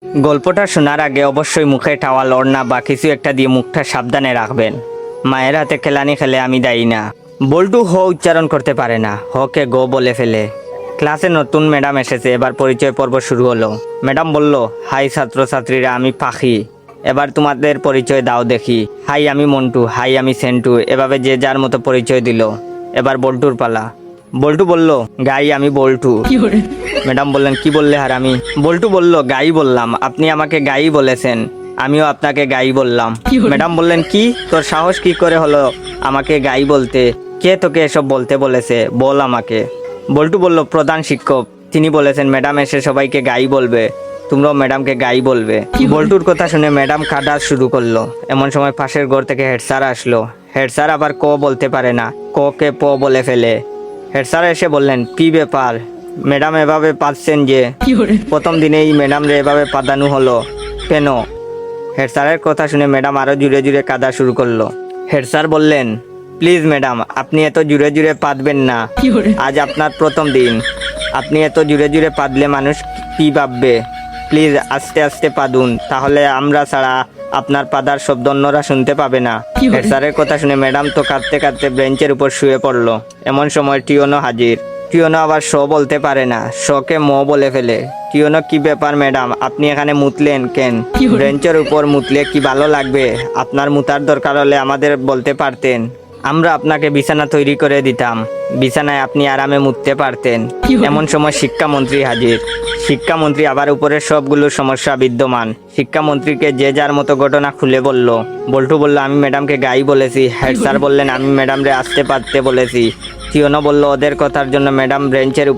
গল্পটা শোনার আগে অবশ্যই মুখে টাওয়াল ওড়না বা কিছু একটা দিয়ে মুখটা সাবধানে রাখবেন। মায়ের হাতে খেলানি খেলে আমি দায়ী না। বল্টু হ উচ্চারণ করতে পারে না, হকে গো বলে ফেলে। ক্লাসে নতুন ম্যাডাম এসেছে, এবার পরিচয় পর্ব শুরু হলো। ম্যাডাম বলল, হাই ছাত্রছাত্রীরা, আমি পাখি, এবার তোমাদের পরিচয় দাও দেখি। হাই আমি মন্টু, হাই আমি সেন্টু, এভাবে যে যার মতো পরিচয় দিল। এবার বল্টুর পালা। বল্টু বলল, গাই আমি বল্টু। ম্যাডাম বললেন, কি বললে হারামি? বল্টু বলল, গাই বললাম, আপনি আমাকে গাই বলেছেন, আমিও আপনাকে গাই বললাম। ম্যাডাম বললেন, কি তোর সাহস কি করে হলো আমাকে গাই বলতে? কে তোকে এসব বলতে বলেছে, বল আমাকে। বল্টু বলল, প্রধান শিক্ষক, তিনি বলেছেন ম্যাডাম এসে সবাইকে গাই বলবে, তোমরাও ম্যাডামকে গাই বলবে। বল্টুর কথা শুনে ম্যাডাম কাঁদা শুরু করলো। এমন সময় পাশের ঘর থেকে হেড স্যার আসলো। হেড স্যার আবার ক বলতে পারে না, ক কে প বলে ফেলে। হেড স্যার এসে বললেন, কি ব্যাপার ম্যাডাম, এভাবে পাচ্ছেন যে? প্রথম দিনেই ম্যাডাম রে এভাবে পাদানো হলো কেন? হেড স্যারের কথা শুনে ম্যাডাম আরো জুড়ে জুড়ে কাঁদা শুরু করলো। হেড স্যার বললেন, প্লিজ ম্যাডাম, আপনি এত জুড়ে জুড়ে পাদবেন না, আজ আপনার প্রথম দিন, আপনি এত জুড়ে জুড়ে পাদলে মানুষ কি ভাববে? প্লিজ আস্তে আস্তে পাদুন, তাহলে আমরা ছাড়া আপনার পাদার শব্দ অন্যরা শুনতে পাবে না। হেড স্যারের কথা শুনে ম্যাডাম তো কাঁদতে কাঁদতে বেঞ্চের উপর শুয়ে পড়লো। এমন সময় টিওনো হাজির। টিওনো আবার শ বলতে পারে না, শকে ম বলে ফেলে। টিওনো, কি ব্যাপার ম্যাডাম, আপনি এখানে মুতলেন কেন? বেঞ্চের উপর মুতলে কি ভালো লাগবে? আপনার মুতার দরকার হলে আমাদের বলতে পারতেন, আমরা আপনাকে বিছানা তৈরি করে দিতাম, বিছানায় আপনি আরামে মুততে পারতেন। এমন সময় শিক্ষামন্ত্রী হাজির। শিক্ষামন্ত্রী আবার উপরের সবগুলো সমস্যা বিদ্যমান। শিক্ষামন্ত্রীকে যে যার মতো ঘটনা খুলে বলল। বল্টু বলল, আমি ম্যাডামকে গাই বলেছি। হেড স্যার বললেন, আমি ম্যাডামরে আসতে পারতে বলেছি। টিওনো বলল, ওদের কথার জন্য ম্যাডাম বেঞ্চের উপর